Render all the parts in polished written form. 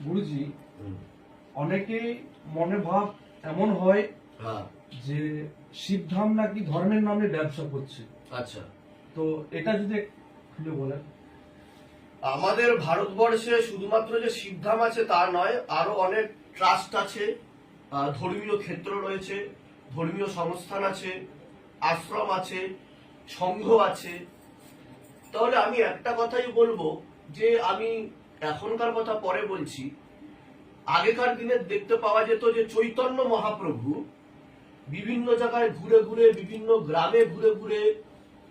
গুরুজি, অনেকে মনে ভাব এমন হয় যে শিবধাম নাকি ধর্মের নামে ব্যবসা করছে। আচ্ছা, তো এটা যদি খুলে বলেন। আমাদের ভারতবর্ষে শুধুমাত্র যে শিবধাম আছে তা নয়, আরো অনেক ট্রাস্ট আছে, ধর্মীয় ক্ষেত্র রয়েছে, ধর্মীয় সংস্থান আছে, আশ্রম আছে, সংঘ আছে। তাহলে আমি একটা কথাই বলবো যে আমি এখনকার কথা পরে বলছি, আগেকার দিনে দেখতে পাওয়া যেত যে চৈতন্য মহাপ্রভু বিভিন্ন জায়গায় ঘুরে ঘুরে, বিভিন্ন গ্রামে ঘুরে ঘুরে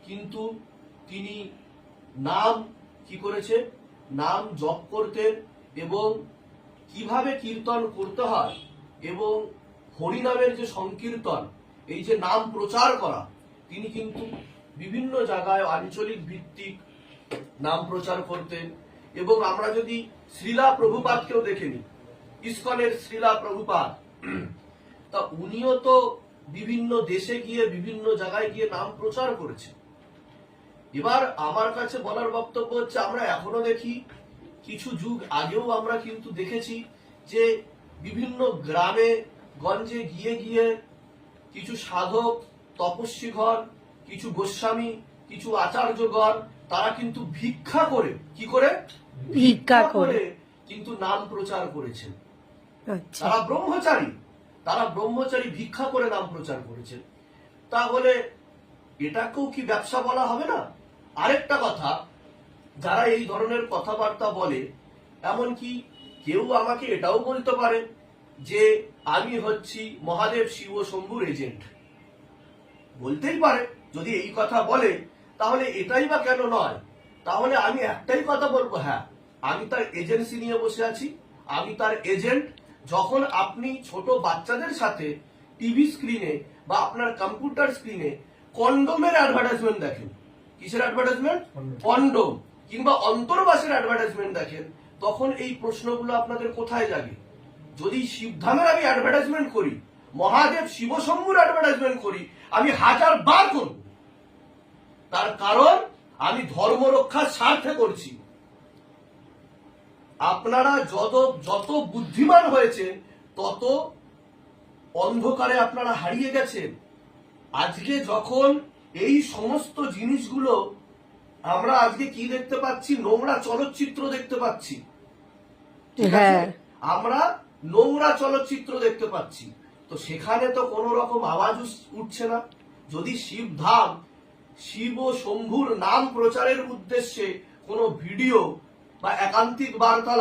কিন্তু তিনি নাম কি করেছে, নাম জপ করতেন এবং কিভাবে কীর্তন করতে হয় এবং হরিনামের যে সংকীর্তন, এই যে নাম প্রচার করা, তিনি কিন্তু বিভিন্ন জায়গায় আঞ্চলিক ভিত্তিক নাম প্রচার করতেন। এবং আমরা যদি শ্রীলা প্রভুপাদকেও দেখে নিই, ইসকনের শ্রীলা প্রভুপাদ, তা উনিও তো বিভিন্ন দেশে গিয়ে বিভিন্ন জায়গায় গিয়ে নাম প্রচার করেছে। এবার আমার কাছে বলার বক্তব্য হচ্ছে, আমরা এখনো দেখি, কিছু যুগ আগেও আমরা কিন্তু দেখেছি যে বিভিন্ন গ্রামে গঞ্জে গিয়ে গিয়ে কিছু সাধক, তপস্বীগণ, কিছু গোস্বামী, কিছু আচার্যগণ, তারা কিন্তু ভিক্ষা করে, কি করে, ভিক্ষা করে কিন্তু নাম প্রচার করেছেন। আচ্ছা, তারা ব্রহ্মচারী ভিক্ষা করে নাম প্রচার করেছেন। তাহলে এটাকেও কি ব্যবসা বলা হবে না? আরেকটা কথা, যারা এই ধরনের কথাবার্তা বলে, এমনকি কেউ আমাকে এটাও বলতে পারে যে আমি হচ্ছি মহাদেব শিব শম্ভুর এজেন্ট, বলতেই পারে। যদি এই কথা বলে তাহলে এটাই বা কেন নয়? তাহলে আমি একটাই কথা বলবো, হ্যাঁ, আমি তার এজেন্সি নিয়ে বসে আছি, আমি তার এজেন্ট। যখন আপনি ছোট বাচ্চাদের সাথে টিভি স্ক্রিনে বা আপনার কম্পিউটার স্ক্রিনে কন্ডোমের অ্যাডভার্টাইজমেন্ট দেখেন, কিসের অ্যাডভার্টাইজমেন্ট? কন্ডোম কিংবা অন্তর্বাসের অ্যাডভার্টাইজমেন্ট দেখেন, তখন এই প্রশ্নগুলো আপনাদের কোথায় জাগে? যদি শিবধামের আমি অ্যাডভার্টাইজমেন্ট করি, মহাদেব শিব শম্ভুর অ্যাডভার্টাইজমেন্ট করি, আমি 1000 বার করব। তার কারণ আমি ধর্ম রক্ষার স্বার্থে করছি। আপনারা যত বুদ্ধিমান হয়েছেন, তত অন্ধকারে আপনারা হারিয়ে গেছেন। আজকে যখন এই সমস্ত জিনিসগুলো আমরা আজকে কি দেখতে পাচ্ছি, নোংরা চলচ্চিত্র দেখতে পাচ্ছি। ঠিক আছে? আমরা নোংরা চলচ্চিত্র দেখতে পাচ্ছি, তো সেখানে তো কোন রকম আওয়াজ উঠছে না। যদি শিবধাম, শিব শম্ভুর নাম প্রচারের উদ্দেশ্যে কোনো ভিডিও বা একান্তিক বার্তা